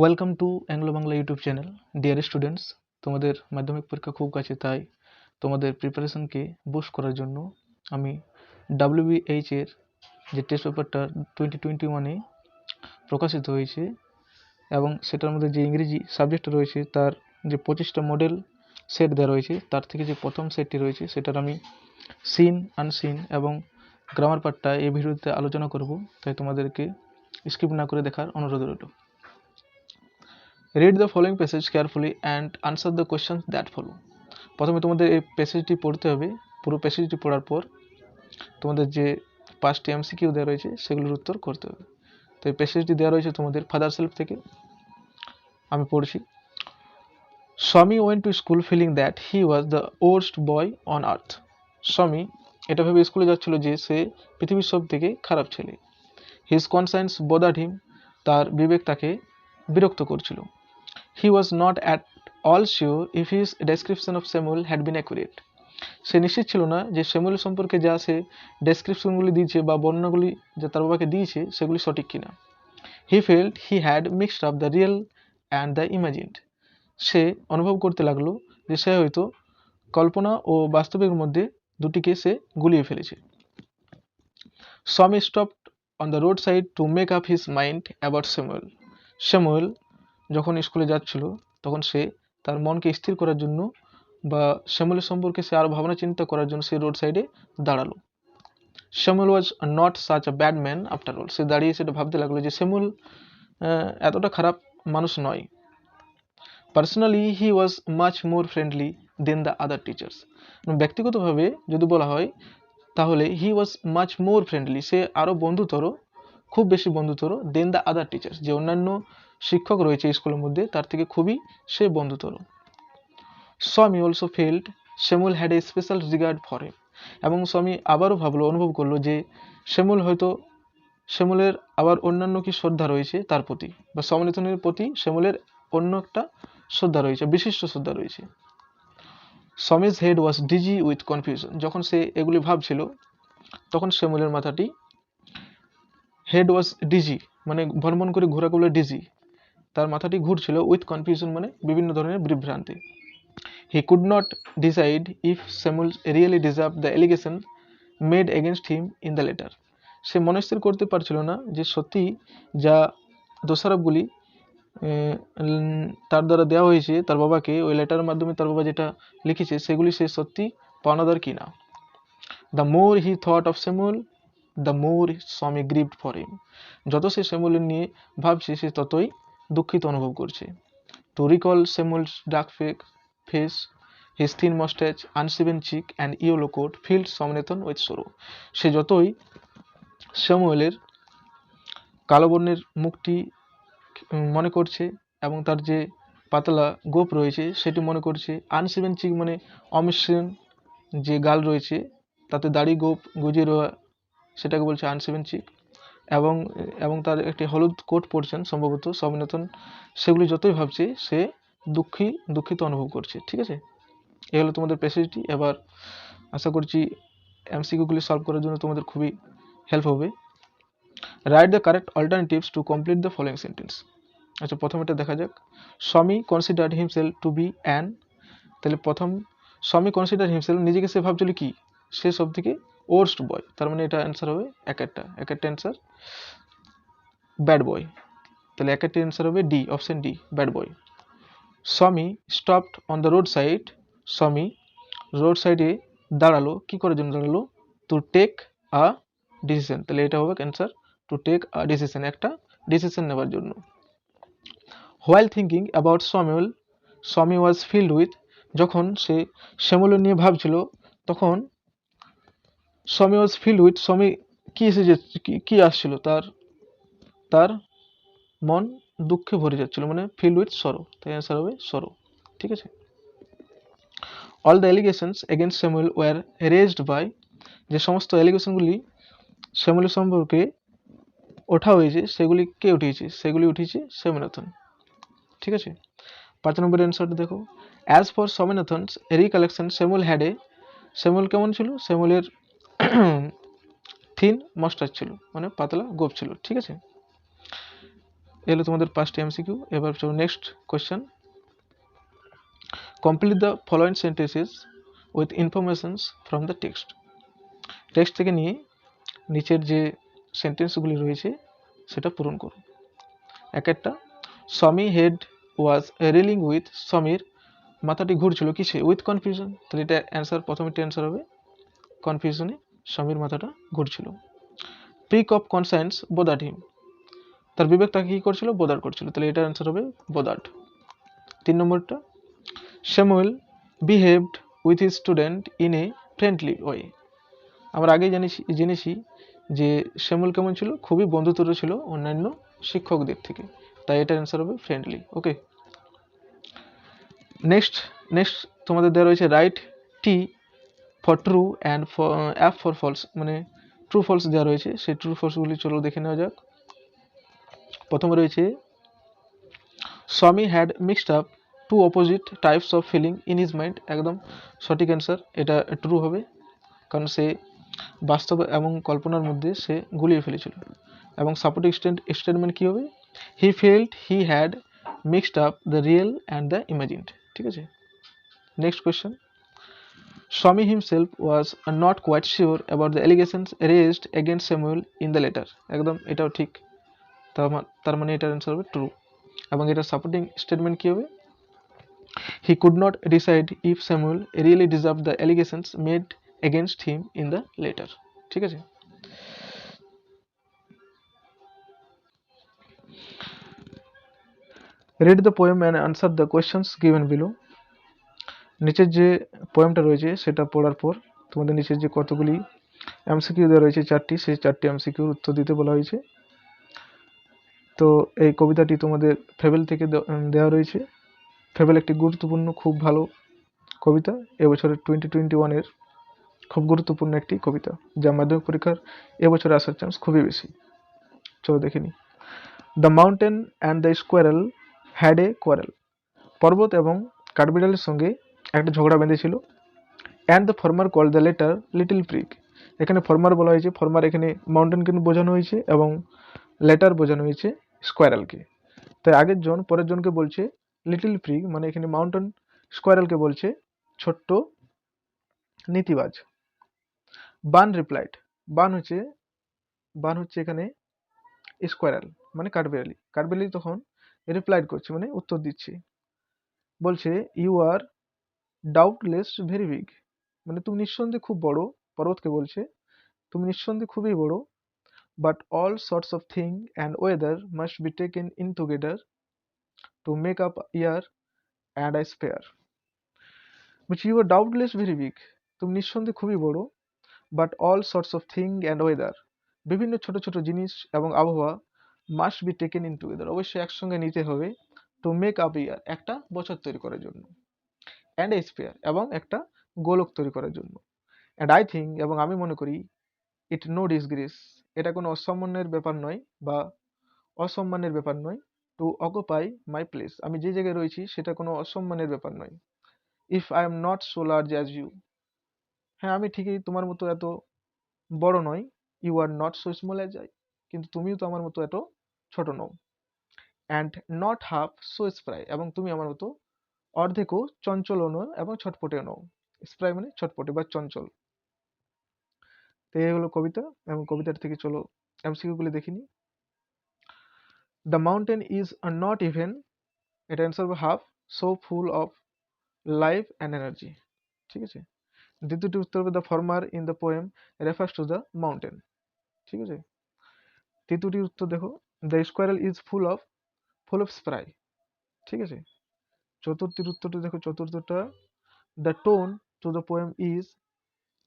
Welcome to Anglo Bangla YouTube channel. Dear students, তোমাদের মাধ্যমিক পরীক্ষা খুব কাছে, তাই তোমাদের প্রিপারেশনকে বুস্ট করার জন্য আমি WBH এর যে টেস্ট পেপারটা 2021-এ প্রকাশিত হয়েছে এবং সেটার মধ্যে যে ইংরেজি সাবজেক্ট রয়েছে তার যে 25টা মডেল সেট দেওয়া রয়েছে, তার থেকে যে প্রথম সেটটি রয়েছে সেটার আমি সিন আনসিন এবং গ্রামার পার্টটা এই ভিডিওতে আলোচনা করব, তাই তোমাদেরকে স্কিপ না করে দেখার অনুরোধ রইল। Read the following passage carefully and answer the questions that follow. প্রথমে তোমাদের এই প্যাসেজটি পড়তে হবে। পুরো প্যাসেজটি পড়ার পর তোমাদের যে 5টি MCQ দেওয়া রয়েছে সেগুলোর উত্তর করতে হবে। তো এই প্যাসেজটি দেওয়া রয়েছে তোমাদের ফাদার সেলফ থেকে। আমি পড়ছি। Swami went to school feeling that he was the worst boy on earth. Swami এটা ভেবে স্কুলে যাচ্ছিল যে সে পৃথিবীর সব থেকে খারাপ ছেলে। হিজ কনসায়েন্স বোদার্ড হিম, তার বিবেক তাকে বিরক্ত করছিল। He was not at all sure if his description of Samuel had been accurate. সে নিশ্চিত ছিল না যে স্যামুয়েল সম্পর্কে যা সে ডেসক্রিপশনগুলি দিয়েছে বা বর্ণনাগুলি যা তার বাবাকে দিয়েছে সেগুলি সঠিক কিনা। He felt he had mixed up the real and the imagined. সে অনুভব করতে লাগলো যে সে হয়তো কল্পনা ও বাস্তবের মধ্যে দুটিকে সে গুলিয়ে ফেলেছে। Swami stopped on the roadside to make up his mind about Samuel. Samuel যখন স্কুলে যাচ্ছিল তখন সে তার মনকে স্থির করার জন্য বা শ্যামলের সম্পর্কে সে আরো ভাবনা চিন্তা করার জন্য সে রোড সাইডে দাঁড়ালো। Shyamal was not such a bad man after all. সে দাঁড়িয়ে সেটা ভাবতে লাগলো যে শ্যামল এতটা খারাপ মানুষ নয়। Personally he was much more friendly than the other teachers. ব্যক্তিগতভাবে যদি বলা হয় তাহলে হি ওয়াজ মাচ মোর ফ্রেন্ডলি, সে আরও বন্ধুতর, খুব বেশি বন্ধুতর দেন দ্য আদার টিচার্স, যে অন্যান্য শিক্ষক রয়েছে স্কুলের মধ্যে তার থেকে খুবই সে বন্ধুতর। Swami also felt Samuel had a special regard for him. এবং স্বামী আবারও অনুভব করলো যে শ্যামলের আবার অন্যান্য কি শ্রদ্ধা রয়েছে তার প্রতি, বা সমালোচনের প্রতি শ্যামলের অন্য একটা শ্রদ্ধা রয়েছে, বিশিষ্ট শ্রদ্ধা রয়েছে। Swami's head was dizzy with confusion. যখন সে এগুলি ভাবছিল তখন শ্যামলের মাথাটি হেড ওয়াজ ডিজি মানে ভ্রমণ করে ঘোরাগুলো ডিজি, তার মাথাটি ঘুরছিল, উইথ কনফিউশন মানে বিভিন্ন ধরনের বিভ্রান্তি। He could not decide if Samuel really deserved the allegation made against him in the letter. সে মনস্থির করতে পারছিল না যে সত্যি যা দোষারোপগুলি তার দ্বারা দেওয়া হয়েছে তার বাবাকে, ওই লেটারের মাধ্যমে তার বাবা যেটা লিখেছে সেগুলি সে সত্যি পাওনাদার কিনা। The more he thought of Samuel the more স্বামী গ্রিভড ফর হিম। যত সে স্যামুয়েল নিয়ে ভাবছে সে ততই দুঃখিত অনুভব করছে। To recall Samuel's dark face, his thin mustache, unshaven cheek and yellow coat filled Swaminathan with sorrow. সে যতই স্যামুয়েলের কালো বর্ণের মুখটি মনে করছে এবং তার যে পাতলা গোপ রয়েছে সেটি মনে করছে, আনসেভেন চিক মানে অমসৃণ যে গাল রয়েছে তাতে দাড়ি গোপ গুজিয়ে রোয়া, সেটাকে বলছে আনসেভেন চিক, এবং তার একটি হলুদ কোট পরছেন সম্ভবত স্বামীনাথন, সেগুলি যতই ভাবছে সে দুঃখিত অনুভব করছে। ঠিক আছে, এই হলো তোমাদের প্যাসেজটি। এবার আশা করছি MCQগুলি সলভ করার জন্য তোমাদের খুবই হেল্প হবে। Right the correct alternatives to complete the following sentence. আচ্ছা, প্রথম এটা দেখা যাক। স্বামী considered himself to be an, তাহলে প্রথম স্বামী কনসিডার হিমসেলফ, নিজেকে সে ভাবছিল কি, সে সব থেকে ওর্স্ট বয়, তার মানে এটা অ্যান্সার হবে এক একটা অ্যান্সার ব্যাড বয়, তাহলে এক একটা অ্যান্সার হবে D, option D, bad boy. Swami stopped on the road side, Swami road সাইডে দাঁড়ালো, কি করার জন্য দাঁড়ালো, টু টেক আ ডিসিশন, তাহলে এটা হবে answer to take a decision, একটা ডিসিশন নেওয়ার জন্য। হোয়াইল থিঙ্কিং অ্যাবাউট স্যামুয়েল, স্বামী ওয়াজ ফিল্ড উইথ, যখন সে শ্যামুয়েল নিয়ে ভাবছিল তখন স্বামী ওয়াজ ফিল্ড উইথ, স্বামী কি আসছিল, তার মন দুঃখে ভরে যাচ্ছিল, মানে ফিল্ড উইথ সরো, তাই অ্যান্সার হবে সরো। ঠিক আছে। All the allegations against Samuel were raised by, যে সমস্ত এলিগেশনগুলি স্যামুয়েল সম্পর্কে ওঠা হয়েছে সেগুলি কে উঠিয়েছে, সেগুলি উঠিয়েছে স্বামীনাথন। ঠিক আছে। 5 নম্বরের অ্যান্সারটা দেখো। As for Swaminathan's recollection Samuel কেমন ছিল, স্যামুয়েলের থিন মাস্টার ছিল, মানে পাতলা গোপ ছিল। ঠিক আছে। এলো তোমাদের 5টি এমসিকিউ। এবার চলো next question. Complete the following sentences with informations from the text. Text থেকে নিয়ে নিচের যে সেন্টেন্সগুলি রয়েছে সেটা পূরণ করো। এক একটা, স্বামী হেড ওয়াজ রিলিং উইথ, স্বামীর মাথাটি ঘুরছিল কিসে? With confusion. তাহলে এটা অ্যান্সার, প্রথমেরটি অ্যান্সার হবে কনফিউশনে স্বামীর মাথাটা ঘুরছিল। পিক অফ কনসায়েন্স বোদার্ড হিম, তার বিবেক তাকে কী করছিল? বোদার করছিল। তাহলে এটার অ্যান্সার হবে বোদার্ড। 3 নম্বরটা, Samuel behaved with his student in a friendly way. আমরা আগেই জেনেছি যে শ্যামল কেমন ছিল? খুবই বন্ধুত্ব ছিল অন্যান্য শিক্ষকদের থেকে, তাই এটার অ্যান্সার হবে ফ্রেন্ডলি। ওকে, নেক্সট তোমাদের দেওয়া রয়েছে write T for true and F for false, মানে ট্রু ফলস দেওয়া রয়েছে। সেই ট্রু ফলসগুলি চলো দেখে নেওয়া যাক। প্রথমে রয়েছে Swami had mixed up two opposite types of feeling in his mind. একদম সঠিক অ্যান্সার, এটা ট্রু হবে, কারণ সে বাস্তব এবং কল্পনার মধ্যে সে গুলিয়ে ফেলেছিল। এবং সাপোর্টিং স্টেটমেন্ট কী হবে? He felt he had mixed up the real and the imagined. ঠিক আছে, next question. Swami himself was not quite sure about the allegations raised against Samuel in the letter. একদম এটাও ঠিক, তার মানে এটার অ্যান্সার হবে ট্রু। এবং এটার সাপোর্টিং স্টেটমেন্ট কী হবে? He could not decide if Samuel really deserve the allegations made against him in the letter. ঠিক আছে, read the poem and answer the questions given below. নিচের যে পোয়েমটা রয়েছে সেটা পড়ার পর তোমাদের নিচের যে কতগুলি এমসিকিউ দেওয়া রয়েছে 4টি, সেই 4টি এমসিকিউর উত্তর দিতে বলা হয়েছে। তো এই কবিতাটি তোমাদের ফেবেল থেকে দেওয়া রয়েছে। ফেবেল একটি গুরুত্বপূর্ণ, খুব ভালো কবিতা, এবছরের 2021-এর খুব গুরুত্বপূর্ণ একটি কবিতা, যা মাধ্যমিক পরীক্ষার এবছরে আসার চান্স খুবই বেশি। চলো দেখে নিই। The mountain and the squirrel had a quarrel. পর্বত এবং কাঠবিড়ালের সঙ্গে একটা ঝগড়া বেঁধেছিল। And the former call the latter little prig. এখানে ফর্মার বলা হয়েছে, ফর্মার এখানে মাউন্টেনকে বোঝানো হয়েছে এবং লেটার বোঝানো হয়েছে স্কোয়ারেলকে। তাই আগের জন পরের জনকে বলছে লিটল প্রিক, মানে এখানে মাউন্টেন স্কোয়ারেলকে বলছে ছোট্ট নীতিবাজ। বান রিপ্লাইড, বান হচ্ছে এখানে স্কোয়ারেল মানে কাঠবিড়ালি তখন রিপ্লাইড করছে মানে উত্তর দিচ্ছে, বলছে you are doubtless very big, মানে তুমি নিঃসন্দেহে খুব বড়। পর্বতকে বলছে তুমি নিঃসন্দেহে খুবই বড়। But all sorts of thing and weather must be taken in together to make up year and I sphere. বলছি you are doubtless very big, তুমি নিঃসন্দেহে খুবই বড়। But all sorts of thing and weather, বিভিন্ন ছোট ছোট জিনিস এবং আবহাওয়া, must be taken in together, অবশ্যই একসঙ্গে নিতে হবে, টু মেক আপ ইয়ার, একটা বছর তৈরি করার জন্য, অ্যান্ড এ স্পেয়ার, এবং একটা গোলক তৈরি করার জন্য, অ্যান্ড আই থিঙ্ক, এবং আমি মনে করি, ইট নো ডিসগ্রেস, এটা কোনো অসম্মানের ব্যাপার নয় বা অসম্মানের ব্যাপার নয়, টু অকুপাই মাই প্লেস, আমি যে জায়গায় রয়েছি সেটা কোনো অসম্মানের ব্যাপার নয়, if I am not so large as you, হ্যাঁ আমি ঠিকই তোমার মতো এত বড় নয়, you are not so small as I, কিন্তু তুমিও তো আমার মতো এত ছোট নও, and not half so spry, এবং তুমি আমার মতো অর্ধেকও চঞ্চলও নও এবং ছটপটেও নও, স্প্রাই মানে ছটপটে বা চঞ্চল। তো এই হলো কবিতা, এবং কবিতার থেকে চলো এমসিকিউগুলি দেখিনি। The mountain is not even, এটা অ্যান্সার হবে half so full of life and energy. ঠিক আছে, দ্বিতীয়টি উত্তর হবে the former in the poem refers to the mountain. ঠিক আছে, তৃতীয়টির উত্তর দেখো, the squirrel is full of spry. ঠিক আছে, চতুর্থীর উত্তরটা দেখো, চতুর্থটা the tone to the poem is,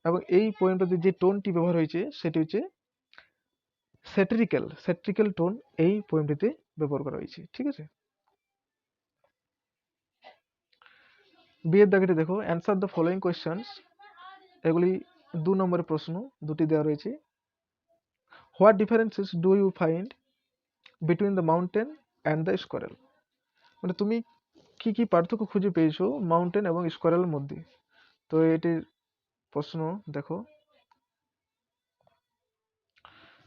এবং এই পোয়েমটাতে যে টোনটি ব্যবহার হয়েছে সেটি হচ্ছে স্যাট্রিক্যাল টোন, এই পোয়েমটিতে ব্যবহার করা হয়েছে। ঠিক আছে, বিয়ের দাগেটি দেখো, অ্যান্সার দ্য ফলোয়িং কোয়েশ্চেন্স, এগুলি 2 নম্বরের প্রশ্ন, দুটি দেওয়া রয়েছে। What differences do you find between the mountain and the squirrel, মানে তুমি কি কি পার্থক্য খুঁজে পেয়েছো মাউন্টেন এবং স্কোয়ারেলের মধ্যে। তো এটির প্রশ্ন দেখো,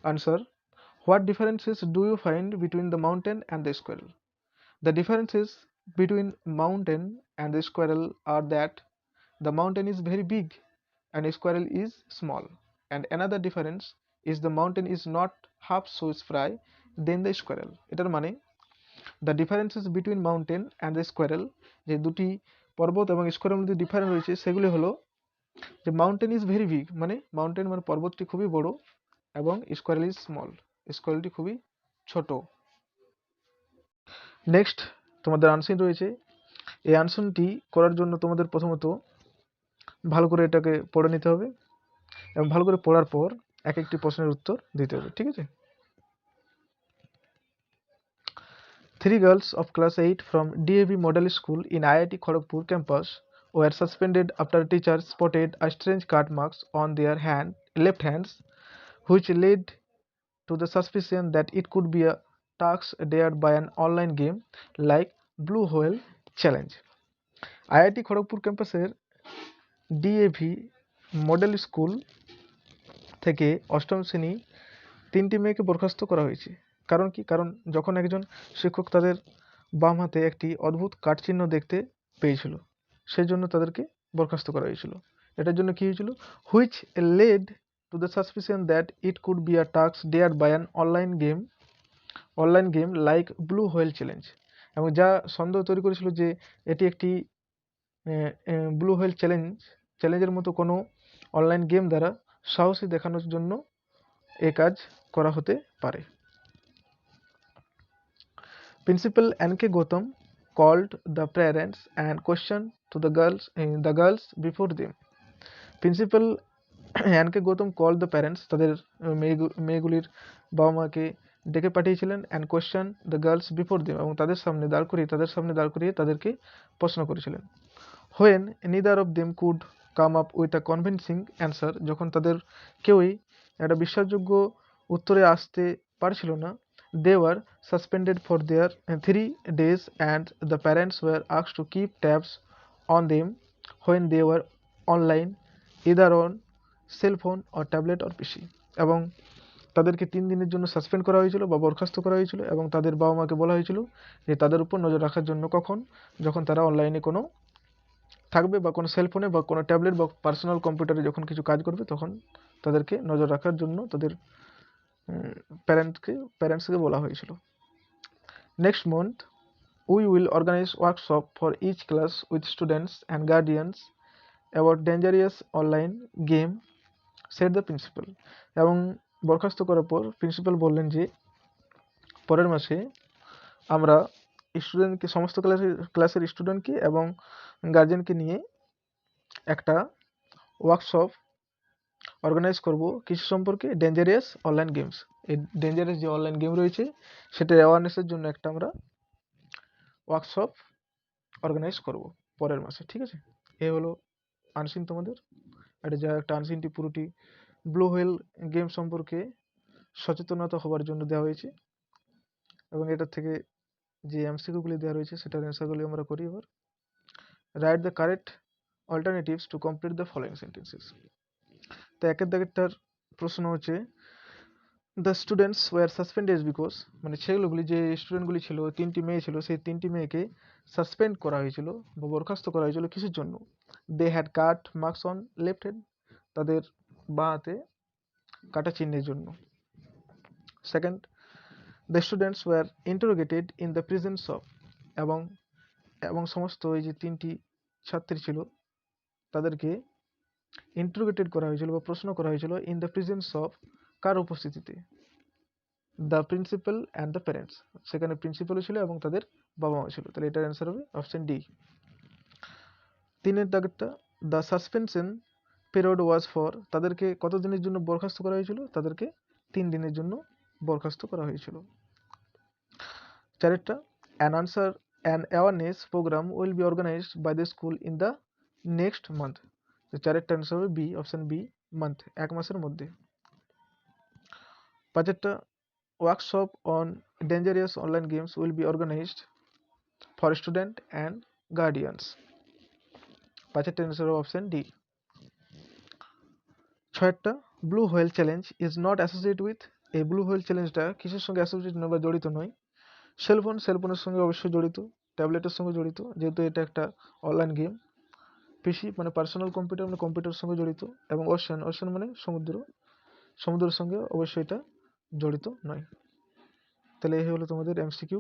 answer, What differences do you find between the mountain and the squirrel? The differences between mountain and the squirrel are that the mountain is very big and a squirrel is small. And another difference is the mountain is not half so spry than the squirrel. এটার মানে the differences between mountain and the squirrel, যে দুটি পর্বত এবং স্কোয়ারের মধ্যে difference রয়েছে সেগুলি হলো যে মাউন্টেন ইজ ভেরি বিগ, মানে মাউন্টেন মানে পর্বতটি খুবই বড়, এবং স্কোয়ারেল ইজ স্মল, স্কোয়ারেলটি খুবই ছোট। নেক্সট তোমাদের আনসার রয়েছে। এই আনসারটি করার জন্য তোমাদের প্রথমত ভালো করে এটাকে পড়ে নিতে হবে এবং ভালো করে পড়ার পর এক একটি প্রশ্নের উত্তর দিতে হবে, ঠিক আছে? 3 girls of class 8 from DAV Model School in IIT Kharagpur campus were suspended after teachers spotted a strange cut marks on their left hands, which led to the suspicion that it could be a task dared by an online game like Blue Whale Challenge. IIT Kharagpur ক্যাম্পাসের DAV model school থেকে অষ্টম শ্রেণী 3টি মেয়েকে বরখাস্ত করা হয়েছে। কারণ কি? কারণ যখন একজন শিক্ষক তাদের বাম হাতে একটি অদ্ভুত কাটচিহ্ন দেখতে পেয়েছিল, সেই জন্য তাদেরকে বরখাস্ত করা হয়েছিল। এটার জন্য কি হয়েছিল? Which led to the suspicion that it could be a task dared by an online game like blue whale challenge, এবং যা সন্দেহ তৈরি করেছিল যে এটি একটি ব্লু হোয়েল চ্যালেঞ্জের মতো কোনো অনলাইন গেম দ্বারা সাহসী দেখানোর জন্য এ কাজ করা হতে পারে। Principal N.K. Gautam called the parents and questioned to the girls before them. Principal N.K. Gautam called the parents, তাদের মেয়েগুলির বাবা মাকে ডেকে পাঠিয়েছিলেন, and questioned the girls before them, এবং তাদের সামনে দাঁড় করিয়ে তাদেরকে প্রশ্ন করেছিলেন। When neither of them could come up with a convincing answer, যখন তাদের কেউই একটা বিশ্বাসযোগ্য উত্তরে আসতে পারছিল না, they were suspended for their 3 days and the parents were asked to keep tabs on them when they were online, either on cell phone or tablet or PC, এবং তাদেরকে 3 দিনের জন্য সাসপেন্ড করা হয়েছিল বা বরখাস্ত করা হয়েছিল, এবং তাদের বাবা মাকে বলা হয়েছিল যে তাদের উপর নজর রাখার জন্য যখন তারা অনলাইনে কোনো থাকবে বা কোনো সেলফোনে বা কোনো ট্যাবলেট বা পার্সোনাল কম্পিউটারে যখন কিছু কাজ করবে তখন তাদেরকে নজর রাখার জন্য তাদের প্যারেন্টসকে বলা হয়েছিল। Next month we will organise workshop for each class with students and guardians about dangerous online game, said the principal. এবং বরখাস্ত করার পর প্রিন্সিপাল বললেন যে পরের মাসে আমরা স্টুডেন্টকে, সমস্ত ক্লাসের স্টুডেন্টকে এবং গার্জেনকে নিয়ে একটা ওয়ার্কশপ অর্গানাইজ করব কিছু সম্পর্কে ডেঞ্জারিয়াস অনলাইন গেমস। এই ডেঞ্জারিয়াস যে অনলাইন গেম রয়েছে সেটা অ্যাওয়ারনেসের জন্য একটা আমরা ওয়ার্কশপ অর্গানাইজ করব পরের মাসে, ঠিক আছে? এ হলো আনসিন তোমাদের। এটা যা একটা আনসিনটি পুরোটি ব্লু হোয়েল গেম সম্পর্কে সচেতনতা হবার জন্য দেওয়া হয়েছে, এবং এটার থেকে যে এমসিকিউগুলি দেওয়া রয়েছে সেটার অ্যান্সারগুলি আমরা করি। এবার right the correct alternatives to complete the following sentences. তো একের দাগেরটার প্রশ্ন হচ্ছে the students were suspended because, মানে সেগুলোগুলি যে স্টুডেন্টগুলি ছিল, 3টি মেয়ে ছিল, সেই 3টি মেয়েকে সাসপেন্ড করা হয়েছিল বা বরখাস্ত করা হয়েছিল কিসের জন্য? They had cut marks on left hand, তাদের বাঁ হাতে কাটা চিহ্নের জন্য। Second, the students were interrogated in the presence of, এবং সমস্ত এই যে 3টি ছাত্রী ছিল তাদেরকে ইন্টারোগেটেড করা হয়েছিল বা প্রশ্ন করা হয়েছিল ইন দ্য প্রেজেন্স অফ, কার উপস্থিতিতে? The principal and the parents, সেখানে প্রিন্সিপালও ছিল এবং তাদের বাবা মা ছিল। তাহলে এটার অ্যান্সার হবে অপশন ডি। 3-এর দাগেরটা, the suspension period was for, তাদেরকে কত দিনের জন্য বরখাস্ত করা হয়েছিল? তাদেরকে 3 দিনের জন্য বরখাস্ত করা হয়েছিল। 4-এরটা, an awareness programme will be organised by the school in the next month. 4-এরটা অ্যান্সার হবে বি, অপশন বি, মান্থ, 1 মাসের মধ্যে। 5-এরটা, workshop on dangerous online games will be organised for student and guardians. 5-এরটা অ্যান্সার হবে option D. 6-এরটা, blue whale challenge is not associated with এই blue whale চ্যালেঞ্জটা কিসের সঙ্গে অ্যাসোসিয়েটেড নয় বা জড়িত নয়? সেলফোনের সঙ্গে অবশ্যই জড়িত, ট্যাবলেটের সঙ্গে জড়িত, যেহেতু এটা একটা অনলাইন গেম। পিসি মানে পার্সোনাল কম্পিউটার, মানে কম্পিউটারের সঙ্গে জড়িত। এবং ওশান মানে সমুদ্রের সঙ্গে অবশ্যই এটা জড়িত নয়। তাহলে এই হলো তোমাদের এমসিকিউ।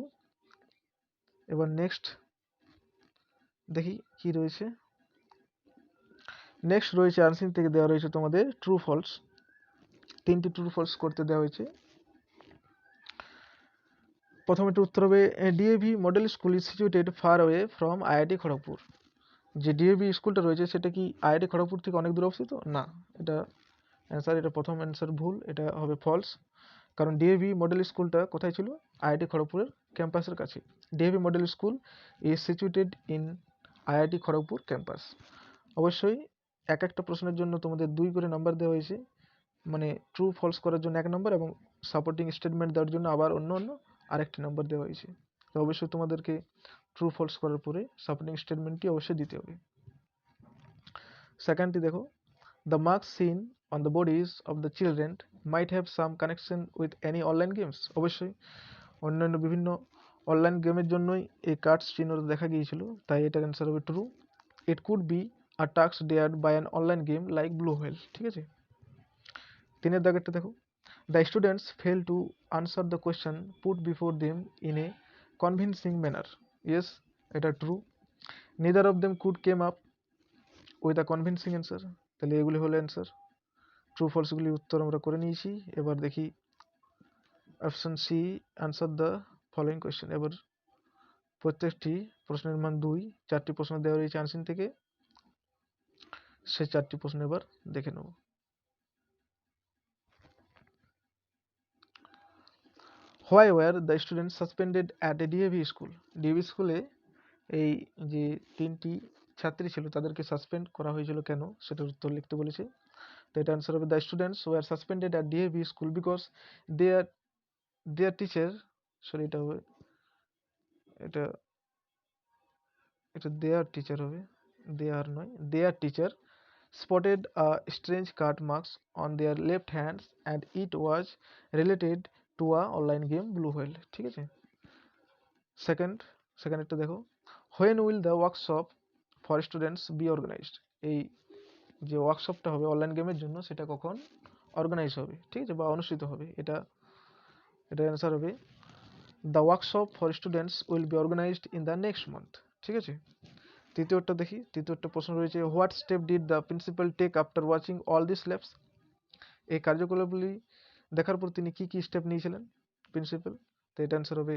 এবার নেক্সট দেখি কি রয়েছে। নেক্সট রয়েছে আনসিন থেকে দেওয়া রয়েছে তোমাদের ট্রু ফলস। 3টি ট্রু ফলস করতে দেওয়া হয়েছে। প্রথমে উত্তর হবে DAV model school is situated far away from IIT Kharagpur. যে ডিএভি স্কুলটা রয়েছে সেটা কি আইআইটি খড়গপুর থেকে অনেক দূরে অবস্থিত? না, এটা অ্যান্সার, এটা প্রথম অ্যান্সার ভুল, এটা হবে ফলস। কারণ ডিএভি মডেল স্কুলটা কোথায় ছিল? আইআইটি খড়গপুরের ক্যাম্পাসের কাছে। DAV model school is situated in IIT Kharagpur campus. অবশ্যই এক একটা প্রশ্নের জন্য তোমাদের 2 করে নাম্বার দেওয়া হয়েছে, মানে ট্রু ফলস করার জন্য 1 নম্বর এবং সাপোর্টিং স্টেটমেন্ট দেওয়ার জন্য আবার অন্য আরেকটি নাম্বার দেওয়া হয়েছে। তো অবশ্যই তোমাদেরকে ট্রু ফলস করার পরে সাপোর্টিং স্টেটমেন্টটি অবশ্যই দিতে হবে। সেকেন্ডটি দেখো, the marks seen on the bodies of the children might have some connection with any online games. অবশ্যই অন্যান্য বিভিন্ন অনলাইন গেমের জন্যই এই কার্ডস চিহ্নটা দেখা গিয়েছিল, তাই এটার অ্যান্সার হবে true. It could be a task dared by an online game like blue whale. ঠিক আছে, 3 দাগেরটা দেখো, the students fail to answer the question put before them in a convincing manner. Yes, এটা true. Neither of them could came up with a convincing answer. তাহলে এগুলি হলো answer. True ফলসগুলি উত্তর আমরা করে নিয়েছি। এবার দেখি option C, answer the following question. এবার প্রত্যেকটি প্রশ্নের মান 2, 4টি প্রশ্ন দেওয়া রয়েছে আনসিন থেকে, সেই 4টি প্রশ্ন এবার দেখে নেব। Why were the student suspended at a DAV school. DAV স্কুলে এই যে 3টি ছাত্রী ছিল তাদেরকে সাসপেন্ড করা হয়েছিল কেন, সেটার উত্তর লিখতে বলেছে। তো এটা অ্যান্সার হবে the students were suspended at DAV school because their their teacher, sorry এটা হবে, এটা এটা দেয়ার টিচার হবে, দেয়ার নয়, their teacher spotted a strange cut marks on their left hands and it was related to a online game blue whale। ঠিক আছে, সেকেন্ডটা দেখো, when will the workshop for students be organized। এই যে ওয়ার্কশপটা হবে online গেমের জন্য সেটা কখন অর্গানাইজ হবে, ঠিক আছে, বা অনুষ্ঠিত হবে, এটা অ্যান্সার হবে the workshop for students will be organised in the next month. ঠিক আছে, তৃতীয়টা দেখি। তৃতীয়টা প্রশ্ন রয়েছে, what step did the principal take after watching all this labs. এই কার্যকলাপগুলি দেখার পর তিনি কি কি স্টেপ নিয়েছিলেন প্রিন্সিপাল। তো এটা অ্যান্সার হবে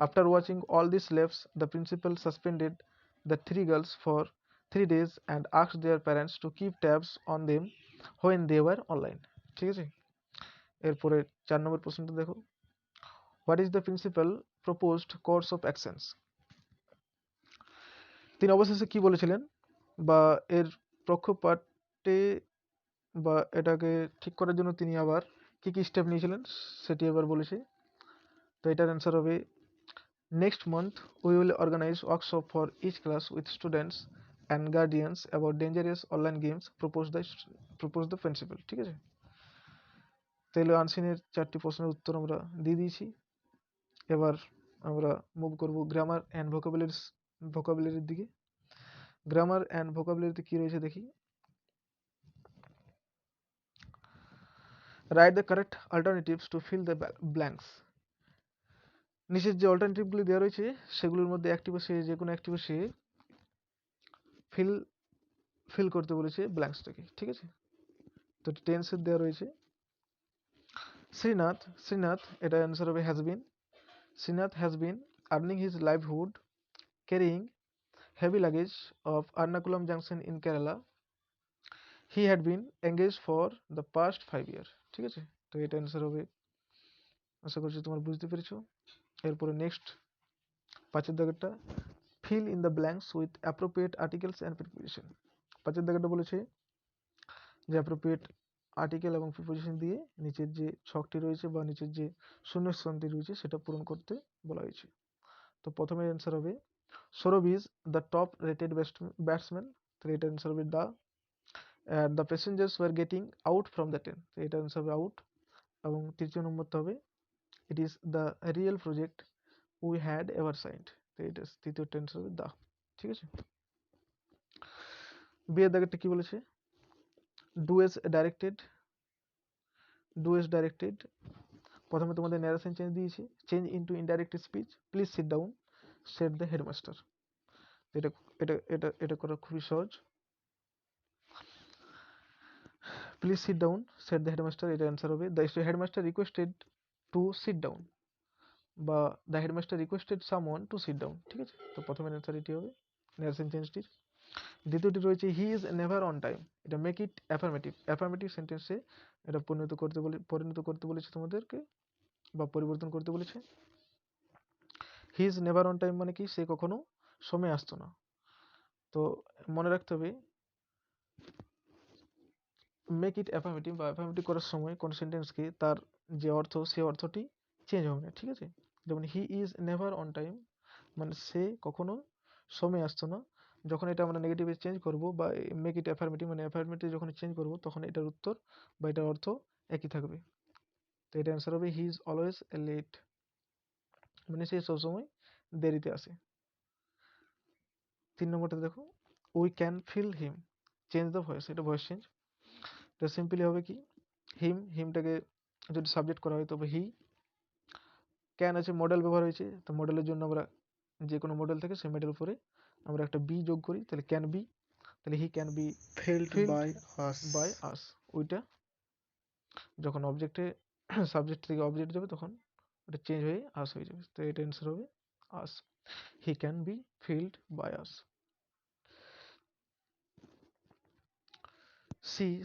after watching all this labs the principal suspended the 3 girls for 3 days and asked their parents to keep tabs on them when they were online। ঠিক আছে, এরপরে 4 নম্বর প্রশ্নটা দেখো, what is the principal proposed course of actions. তিনি অবশেষে কি বলেছিলেন বা এর পক্ষপাতে বা এটাকে ঠিক করার জন্য তিনি আবার কি কি স্টেপ নিয়েছিলেন সেটি এবার বলেছে। তো এটার অ্যান্সার হবে next month we will organise workshop for each class with students and guardians about dangerous online games propose the principal. ঠিক আছে, তাহলে আনসিনের 4টি প্রশ্নের উত্তর আমরা দিয়ে দিয়েছি। এবার আমরা মুভ করব গ্রামার অ্যান্ড ভোকাবুলারির দিকে। গ্রামার অ্যান্ড ভোকাবুলারিতে কি রয়েছে দেখি। Write the correct alternatives to fill the blanks. নিচের যে অল্টারনেটিভগুলি দেওয়া রয়েছে সেগুলোর মধ্যে একটি বসে যে কোনো একটি বসে ফিল করতে বলেছে ব্ল্যাঙ্কসটাকে। ঠিক আছে, তো টেন্সের দেওয়া রয়েছে শ্রীনাথ, এটা অ্যান্সার হবে has been. Srinath has been earning his livelihood carrying heavy luggage of Ernakulam Junction in Kerala. He had been engaged for the past 5 years। ঠিক আছে, তো এটা অ্যান্সার হবে, আশা করছি তোমরা বুঝতে পেরেছো। এরপরে নেক্সট 5 দাগেরটা, fill in the blanks with appropriate articles and preposition. 5 দাগেরটা বলেছে যে অ্যাপ্রোপ্রিয়েট আর্টিকেল এবং প্রিপোজিশন দিয়ে নিচের যে ছকটি রয়েছে বা নিচের যে শূন্যস্থানটি রয়েছে সেটা পূরণ করতে বলা হয়েছে। তো প্রথমে অ্যান্সার হবে Sourav is the top rated batsman. তো এটা অ্যান্সার হবে the passengers were getting out from the train. তো এটা অ্যান্সার হবে আউট। এবং তৃতীয় নম্বরটা হবে it is the real project we had ever signed. তো এটা তৃতীয় টেন্স হবে দা। ঠিক আছে, বিয়ের দাগেরটা কি বলেছে, do as directed, do as directed প্রথমে তোমাদের ন্যারেশন চেঞ্জ দিয়েছি, change into indirect speech, please sit down said the headmaster. এটা এটা এটা এটা করা খুবই সহজ, please sit down said the headmaster, এটা অ্যান্সার হবে। The headmaster requested to sit down, বা the headmaster requested someone to sit down. ঠিক আছে, তো প্রথমের অ্যান্সার এটি হবে ন্যারেশন চেঞ্জটির। দ্বিতীয়টি রয়েছে he is never on time, এটা মেক ইট অ্যাফার্মেটিভ, অ্যাফার্মেটিভ সেন্টেন্সে এটা পরিণত করতে বলেছে তোমাদেরকে, বা পরিবর্তন করতে বলেছে। He is never on time মানে কি, সে কখনো সময় আসতো না। তো মনে রাখতে হবে মেক ইট অ্যাফার্মেটিভ বা অ্যাফার্মেটিভ করার সময় কোন সেন্টেন্সকে তার যে অর্থ সে অর্থটি চেঞ্জ হবে না। ঠিক আছে, যেমন he is never on time মানে সে কখনো সময় আসতো না। যখন এটা আমরা নেগেটিভে চেঞ্জ করব বা মেক ইট অ্যাফার্মেটিভ মানে অ্যাফার্মেটিভ যখন চেঞ্জ করব, তখন এটার উত্তর বা এটার অর্থ একই থাকবে। তো এটা অ্যান্সার হবে হি ইজ অলওয়েজ লেট, মানে সে সবসময় দেরিতে আসে। 3 নম্বরটা দেখো, we can fill him, change the voice, এটা ভয়েস চেঞ্জ। তো সিম্পলি হবে কি, হিমটাকে যদি সাবজেক্ট করা হয় তবে হি, ক্যান আছে মডেল ব্যবহার হয়েছে, তো মডেলের জন্য আমরা যে কোনো মডেল থেকে সেই মডেলের উপরে আমরা একটা বি যোগ করি, তাহলে ক্যান বি, তাহলে he can be filled filled by us. By us. ওইটা যখন অবজেক্টে সাবজেক্ট থেকে অবজেক্ট যাবে তখন ওটা চেঞ্জ হয়ে আস হয়ে যাবে, তো এটা অ্যান্সার হবে us, he can be filled by us.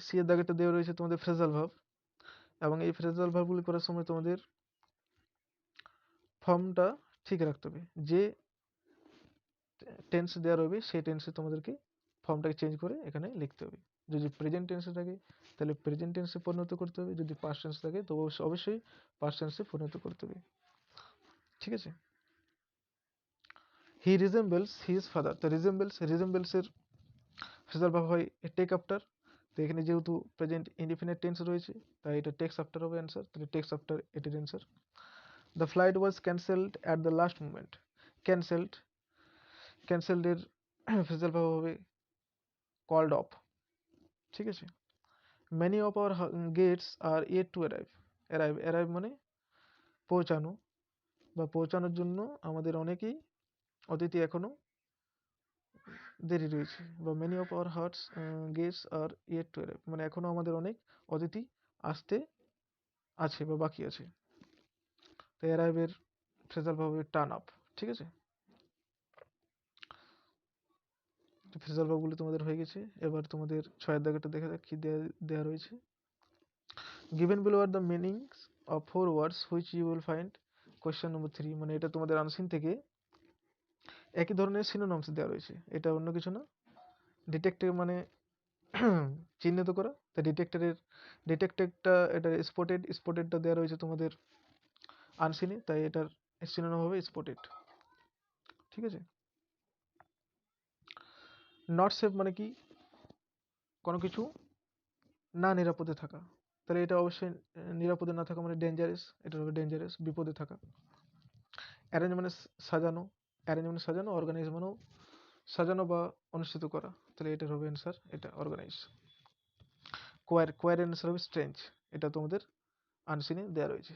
C এর দাগেটা দেওয়া রয়েছে তোমাদের ফ্রেজাল ভার্ব, এবং এই ফ্রেজাল ভার্বগুলি করার সময় তোমাদের ফর্মটা ঠিক রাখতে হবে, যে টেন্স দেওয়া রবে সেই টেন্সে তোমাদেরকে ফর্মটাকে চেঞ্জ করে এখানে লিখতে হবে। যদি প্রেজেন্ট টেন্সে থাকে তাহলে প্রেজেন্ট টেন্সে পরিণত করতে হবে, যদি পাস্ট টেন্স থাকে তো অবশ্যই পাস্ট টেন্সে পরিণত করতে হবে। ঠিক আছে, হি রিজেম্বলস হিজ ফাদার, তো রিজেম্বলসের ফ্রেজাল ভার্ব হয় টেক আফটার, তো এখানে যেহেতু প্রেজেন্ট ইনডিফিনিট টেন্স রয়েছে তাই এটা টেক্স আফটার হবে অ্যান্সার, তাহলে টেক্স আফটার এটির answer. The flight was cancelled at the last moment, cancelled এর ফ্রেজাল ভার্ব হবে কল্ড অফ। ঠিক আছে, many of our guests are yet to arrive মানে পৌঁছানো, বা পৌঁছানোর জন্য আমাদের অনেকেই অতিথি এখনো দেরি রয়েছে, বা many of our guests are yet to arrive মানে এখনো আমাদের অনেক অতিথি আসতে আছে বা বাকি আছে। তো অ্যারাইভের ফ্রেজাল ভাবে টার্ন আপ। ঠিক আছে, ফ্রেজাল ভাবগুলি তোমাদের হয়ে গেছে। এবার তোমাদের 6 দাগেটা দেখা যাক কি দেওয়া রয়েছে। Given below are the meanings of 4 words which you will find question number 3, মানে এটা তোমাদের আনসিন থেকে একই ধরনের সিনোনিমস দেওয়া রয়েছে, এটা অন্য কিছু না, ডিটেক্টিভ মানে চিহ্নিত করা, তা ডিটেক্টেডটা এটা স্পটেডটা দেওয়া রয়েছে তোমাদের আনসিনে, তাই এটার সিনোনিম হবে স্পটেড। ঠিক আছে, নট সেফ মানে কি, কোনো কিছু না নিরাপদে থাকা, তাহলে এটা অবশ্যই নিরাপদে না থাকা মানে ডেঞ্জারাস, এটা হবে ডেঞ্জারাস, বিপদে থাকা। অ্যারেঞ্জ মানে সাজানো, অর্গানাইজ মানেও সাজানো বা অনুষ্ঠিত করা, তাহলে এটার হবে অ্যান্সার এটা অর্গানাইজ। কোয়ার অ্যান্সার হবে স্ট্রেঞ্জ, এটা তোমাদের আনসিনে দেওয়া রয়েছে।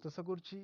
তো আশা করছি